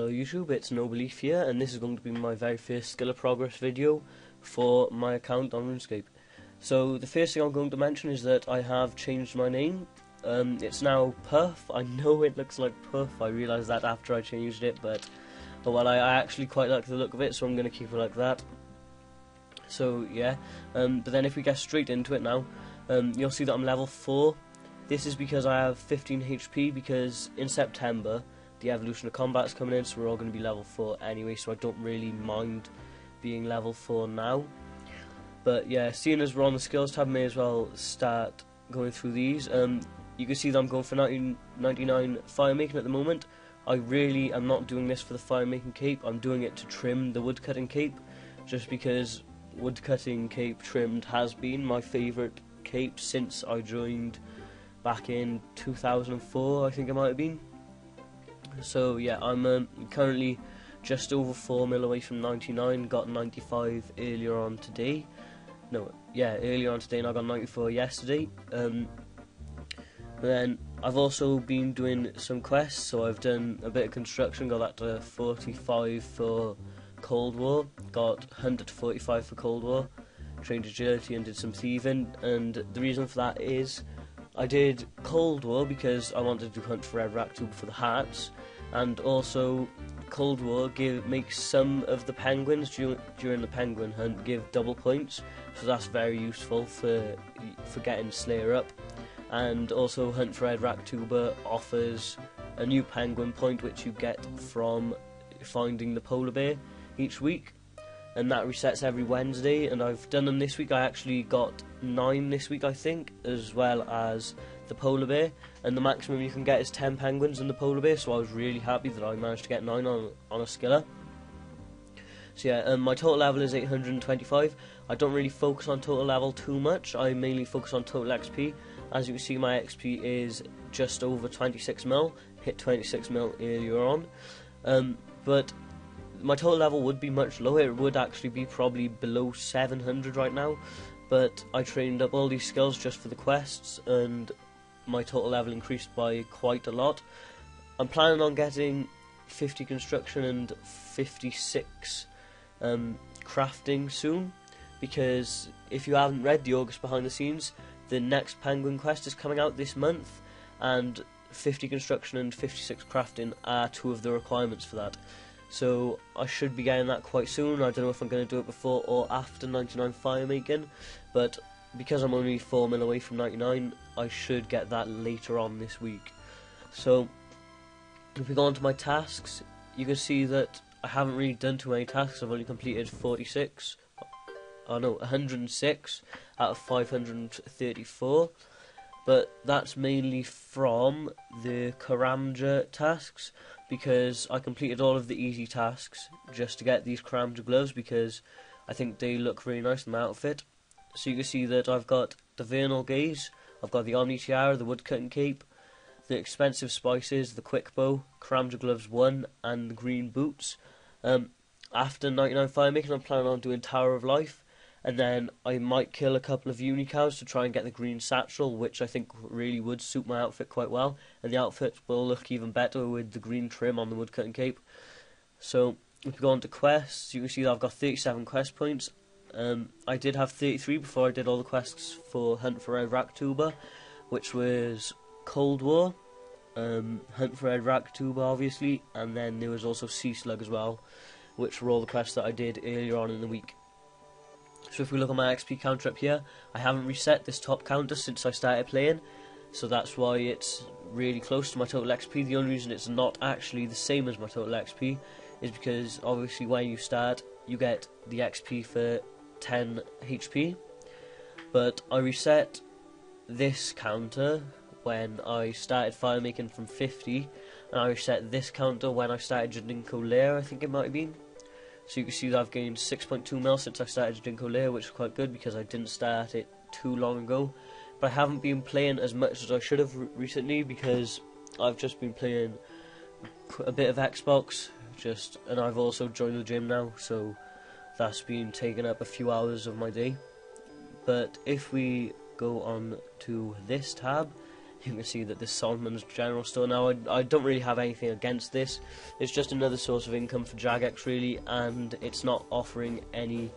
Hello YouTube, it's No Belief here, and this is going to be my very first skill of progress video for my account on Runescape. So the first thing I'm going to mention is that I have changed my name. It's now Puuf. I know it looks like Puuf, I realised that after I changed it, but well, I actually quite like the look of it, so I'm going to keep it like that. So yeah, but then if we get straight into it now, you'll see that I'm level 4. This is because I have 15 HP, because in September the evolution of combat's coming in, so we're all going to be level 4 anyway, so I don't really mind being level 4 now. But yeah, seeing as we're on the skills tab, may as well start going through these. You can see that I'm going for 99 fire making at the moment. I really am not doing this for the fire making cape, I'm doing it to trim the woodcutting cape, just because woodcutting cape trimmed has been my favourite cape since I joined back in 2004, I think it might have been. So yeah, I'm currently just over 4 mil away from 99, got 95 earlier on today. Earlier on today, and I got 94 yesterday. Then I've also been doing some quests, so I've done a bit of construction, got that to 45 for Cold War, got 100 to 45 for Cold War, trained agility and did some thieving, and the reason for that is I did Cold War because I wanted to hunt for Red Racktube for the hats, and also Cold War makes some of the penguins during the penguin hunt give double points, so that's very useful for getting Slayer up. And also Hunt for Red Racktube offers a new penguin point which you get from finding the polar bear each week, and that resets every Wednesday, and I've done them this week. I actually got 9 this week, I think, as well as the polar bear, and the maximum you can get is 10 penguins in the polar bear, so I was really happy that I managed to get 9 on a skiller. So yeah, my total level is 825. I don't really focus on total level too much, I mainly focus on total XP. As you can see, my XP is just over 26 mil, hit 26 mil earlier on, but my total level would be much lower. It would actually be probably below 700 right now, but I trained up all these skills just for the quests, and my total level increased by quite a lot. I'm planning on getting 50 construction and 56 crafting soon, because if you haven't read the August behind the scenes, the next penguin quest is coming out this month, and 50 construction and 56 crafting are 2 of the requirements for that. So I should be getting that quite soon. I don't know if I'm going to do it before or after 99 fire making, but because I'm only 4 mil away from 99, I should get that later on this week. So if we go on to my tasks, you can see that I haven't really done too many tasks. I've only completed 106 out of 534, but that's mainly from the Karamja tasks, because I completed all of the easy tasks just to get these Karamja gloves, because I think they look really nice in my outfit. So you can see that I've got the Vernal Gaze, I've got the Omni Tiara, the Woodcutting Cape, the Expensive Spices, the Quick Bow, Karamja Gloves 1, and the Green Boots. After 99 fire making, I'm planning on doing Tower of Life, and then I might kill a couple of unicows to try and get the green satchel, which I think really would suit my outfit quite well, and the outfit will look even better with the green trim on the woodcutting cape. So if we go on to quests, you can see that I've got 37 quest points. I did have 33 before I did all the quests for Hunt for Red Racktube, which was Cold War, Hunt for Red Racktube obviously, and then there was also Sea Slug as well, which were all the quests that I did earlier on in the week. So if we look at my XP counter up here, I haven't reset this top counter since I started playing, so that's why it's really close to my total XP. The only reason it's not actually the same as my total XP is because obviously when you start you get the XP for 10 HP, but I reset this counter when I started fire making from 50, and I reset this counter when I started Jadinko Lair, I think it might have been. So you can see that I've gained 6.2 mil since I started Jadinko Lair, which is quite good because I didn't start it too long ago. But I haven't been playing as much as I should have recently, because I've just been playing a bit of Xbox, and I've also joined the gym now, so that's been taking up a few hours of my day. But if we go on to this tab, you can see that this Solomon's General Store. Now, I don't really have anything against this. It's just another source of income for Jagex, really, and it's not offering any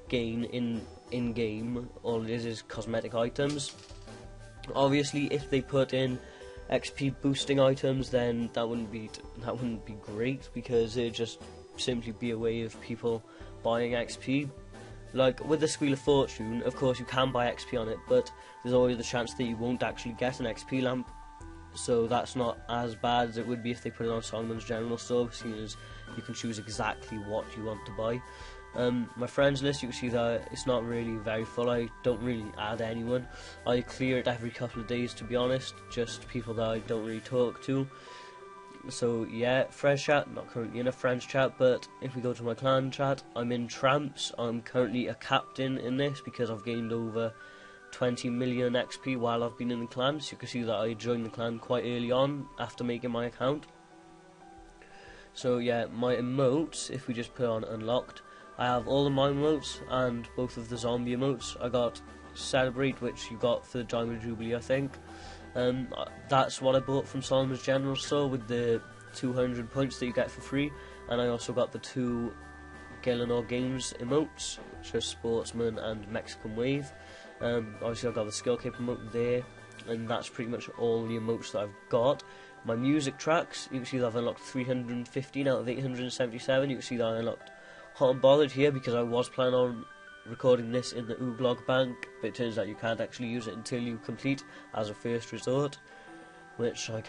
gain in-game. All it is cosmetic items. Obviously, if they put in XP boosting items, then that wouldn't be great, because it'd just simply be a way of people buying XP. Like with the Squeal of Fortune, of course you can buy XP on it, but there's always the chance that you won't actually get an XP lamp, so that's not as bad as it would be if they put it on Solomon's General Store, seeing as you can choose exactly what you want to buy. My friends list, you can see that it's not really very full. I don't really add anyone. I clear it every couple of days, to be honest, just people that I don't really talk to. So yeah, friends chat, not currently in a friends chat, but if we go to my clan chat, I'm in Tramps. I'm currently a captain in this because I've gained over 20 million XP while I've been in the clan, so you can see that I joined the clan quite early on after making my account. So yeah, my emotes, if we just put on unlocked, I have all the mine emotes and both of the zombie emotes. I got Celebrate, which you got for the Diamond Jubilee, I think. That's what I bought from Solomon's General Store with the 200 points that you get for free, and I also got the 2 Gillinor Games emotes, which are Sportsman and Mexican Wave. Obviously I've got the Skill Cape emote there, and that's pretty much all the emotes that I've got. My music tracks, you can see that I've unlocked 315 out of 877. You can see that I unlocked Hot and Bothered here because I was planning on recording this in the Ooblog bank, but it turns out you can't actually use it until you complete as a first resort, which I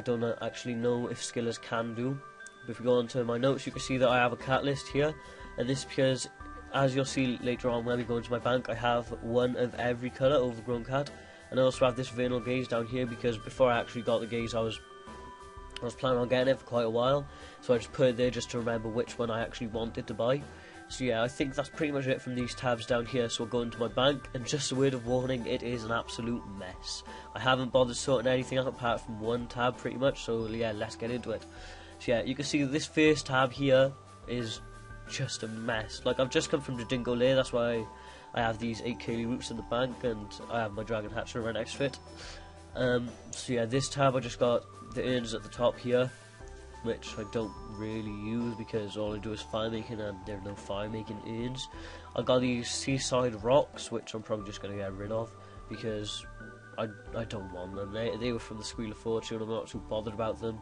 don't actually know if skillers can do. But if we go on to my notes, you can see that I have a cat list here, and this is because, as you'll see later on when we go into my bank, I have one of every colour overgrown cat, and I also have this Vernal Gaze down here because before I actually got the gaze I was planning on getting it for quite a while, so I just put it there just to remember which one I actually wanted to buy. So yeah, I think that's pretty much it from these tabs down here, so we'll go into my bank, and just a word of warning, it is an absolute mess. I haven't bothered sorting anything out apart from one tab pretty much, so yeah, let's get into it. So yeah, you can see this first tab here is just a mess. Like, I've just come from the Dingo Lair, that's why I have these 8 Curly Roots in the bank, and I have my Dragon Hatcher right next to it. So yeah, this tab I just got the urns at the top here, which I don't really use because all I do is fire making and there are no fire making urns. I got these Seaside Rocks, which I'm probably just going to get rid of because I don't want them. They were from the Squeal of Fortune, I'm not too bothered about them.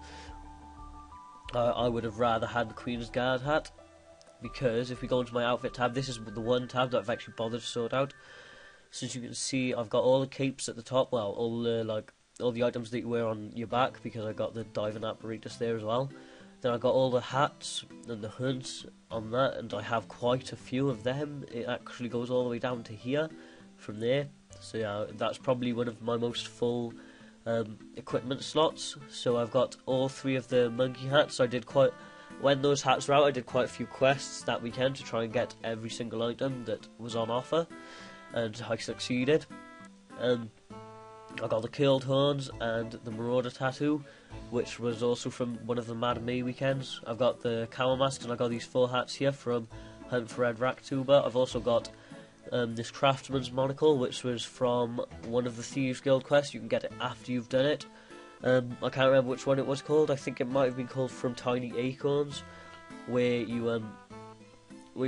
I would have rather had the Queen's Guard hat, because if we go into my outfit tab, this is the one tab that I've actually bothered to sort out. Since you can see, I've got all the capes at the top, well, all the items that you wear on your back, because I got the diving apparatus there as well. Then I got all the hats and the hoods on that, and I have quite a few of them. It actually goes all the way down to here from there. So yeah, that's probably one of my most full equipment slots. So I've got all 3 of the monkey hats. When those hats were out, I did quite a few quests that weekend to try and get every single item that was on offer, and I succeeded. I got the curled horns and the marauder tattoo, which was also from one of the Mad May weekends. I've got the camel mask, and I got these 4 hats here from Hunt for Red Raktuber. I've also got this craftsman's monocle, which was from one of the Thieves Guild quests. You can get it after you've done it. I can't remember which one it was called. I think it might have been called From Tiny Acorns, where you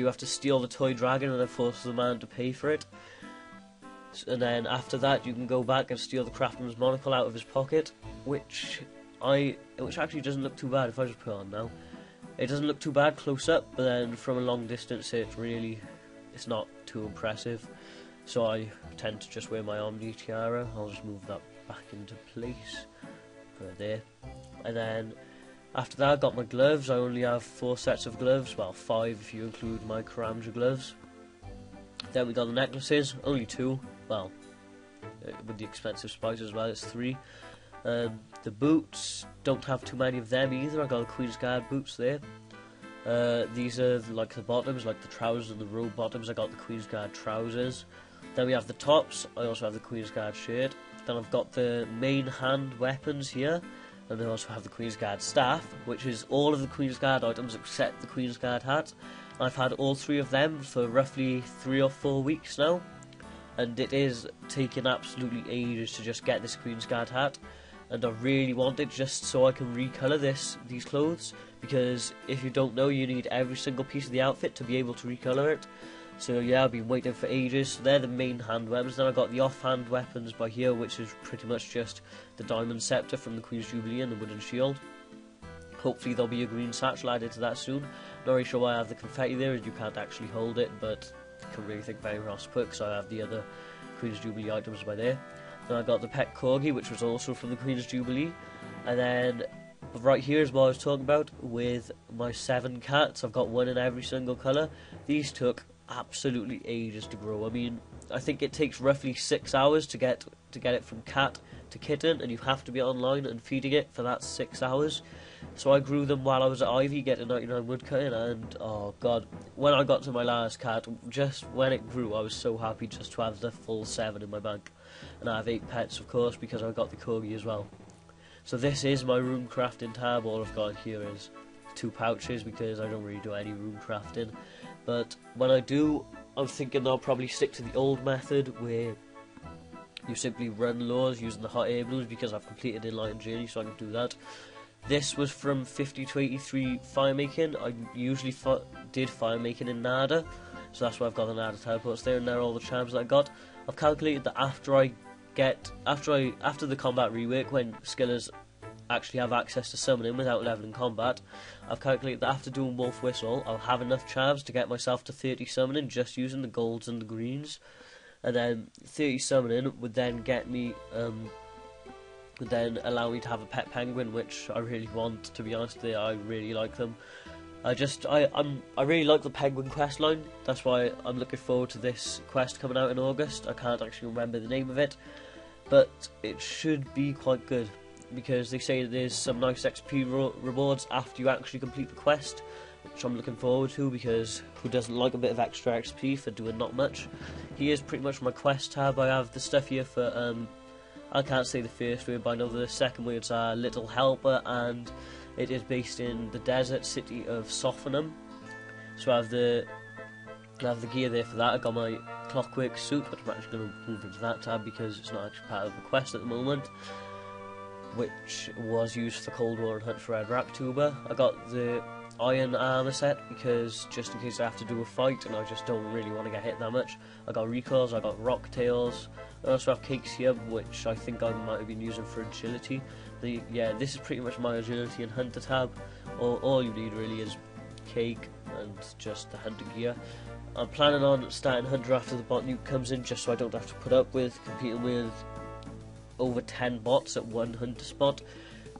have to steal the toy dragon and then force the man to pay for it. And then after that, you can go back and steal the craftsman's monocle out of his pocket, which actually doesn't look too bad if I just put it on now. It doesn't look too bad close up, but then from a long distance, it's not too impressive. So I tend to just wear my Omni Tiara. I'll just move that back into place. Put it there. And then after that, I got my gloves. I only have 4 sets of gloves. Well, 5 if you include my Karamja gloves. Then we got the necklaces. Only 2. Well, with the expensive spices as well, it's 3. The boots, don't have too many of them either. I got the Queen's Guard boots there. These are like the bottoms, like the trousers and the robe bottoms. I got the Queen's Guard trousers. Then we have the tops. I also have the Queen's Guard shirt. Then I've got the main hand weapons here, and I also have the Queen's Guard staff, which is all of the Queen's Guard items except the Queen's Guard hat. I've had all 3 of them for roughly 3 or 4 weeks now. and it is taking absolutely ages to just get this Queen's Guard hat, and I really want it just so I can recolour these clothes, because if you don't know, you need every single piece of the outfit to be able to recolour it. So yeah, I've been waiting for ages. So they're the main hand weapons. Then I got the offhand weapons by here, which is pretty much just the diamond scepter from the Queen's Jubilee and the wooden shield. Hopefully there'll be a green satchel added to that soon. Not really sure why I have the confetti there, as you can't actually hold it, but I can't really think of anywhere else to put, because I have the other Queen's Jubilee items by there. Then I got the pet corgi, which was also from the Queen's Jubilee. And then right here is what I was talking about with my 7 cats. I've got one in every single colour. These took absolutely ages to grow. I mean, I think it takes roughly 6 hours to get it from cat to kitten, and you have to be online and feeding it for that 6 hours. So I grew them while I was at Ivy getting 99 woodcutting, and oh god, when I got to my last cat, just when it grew, I was so happy just to have the full 7 in my bank. And I have 8 pets, of course, because I got the corgi as well. So this is my room crafting tab. All I've got here is 2 pouches, because I don't really do any room crafting. But when I do, I'm thinking I'll probably stick to the old method, where you simply run lures using the hot air balloons, because I've completed Enlightened Journey, so I can do that. This was from 50 to 83 firemaking. I usually did firemaking in Nada, so that's why I've got the Nada teleports there, and there are all the charms that I got. I've calculated that after the combat rework, when skillers actually have access to summoning without leveling combat, I've calculated that after doing Wolf Whistle, I'll have enough charms to get myself to 30 summoning just using the golds and the greens, and then 30 summoning would then get me would then allow me to have a pet penguin, which I really want, to be honest. I really like them. I really like the penguin quest line. That's why I'm looking forward to this quest coming out in August. I can't actually remember the name of it, but it should be quite good, because they say there's some nice XP rewards after you actually complete the quest, which I'm looking forward to, because who doesn't like a bit of extra XP for doing not much? Here's pretty much my quest tab. I have the stuff here for I can't say the first word, but I know the second word's Little Helper, and it is based in the desert city of Sophanum. So I have the gear there for that. I got my clockwork suit, but I'm actually going to move into that tab because it's not actually part of the quest at the moment, which was used for Cold War and Hunt for Red Rap Tuber. I got the iron armor set, because just in case I have to do a fight and I just don't really want to get hit that much. I got recoils, I got rock tails. I also have cakes here, which I think I might have been using for agility. Yeah, this is pretty much my agility and hunter tab. All you need really is cake and just the hunter gear. I'm planning on starting hunter after the bot nuke comes in, just so I don't have to put up with competing with over 10 bots at one hunter spot,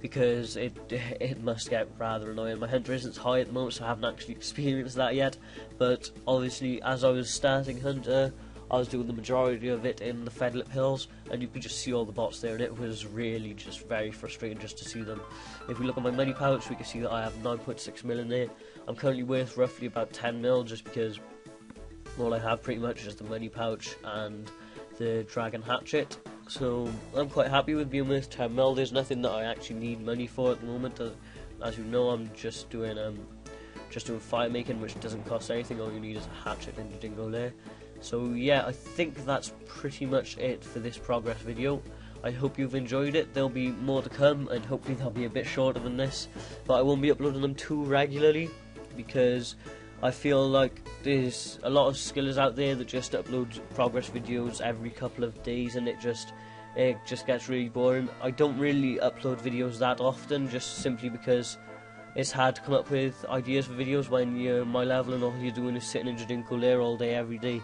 because it must get rather annoying. My hunter isn't high at the moment, so I haven't actually experienced that yet, but obviously as I was starting hunter, I was doing the majority of it in the Fedlip Hills, and you could just see all the bots there, and it was really just very frustrating just to see them. If we look at my money pouch, we can see that I have 9.6 mil in there. I'm currently worth roughly about 10 mil, just because all I have pretty much is the money pouch and the dragon hatchet. So I'm quite happy with being worth 10 mil. There's nothing that I actually need money for at the moment. As you know, I'm just doing fire making, which doesn't cost anything. All you need is a hatchet and your dingo there. So yeah, I think that's pretty much it for this progress video. I hope you've enjoyed it. There'll be more to come, and hopefully they'll be a bit shorter than this, but I won't be uploading them too regularly, because I feel like there's a lot of skillers out there that just upload progress videos every couple of days, and it just gets really boring. I don't really upload videos that often, just simply because it's hard to come up with ideas for videos when you're my level and all you're doing is sitting in Jadinko Lair all day every day.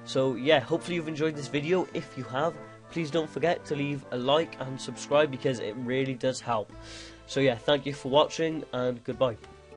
So yeah, hopefully you've enjoyed this video. If you have, please don't forget to leave a like and subscribe, because it really does help. So yeah, thank you for watching, and goodbye.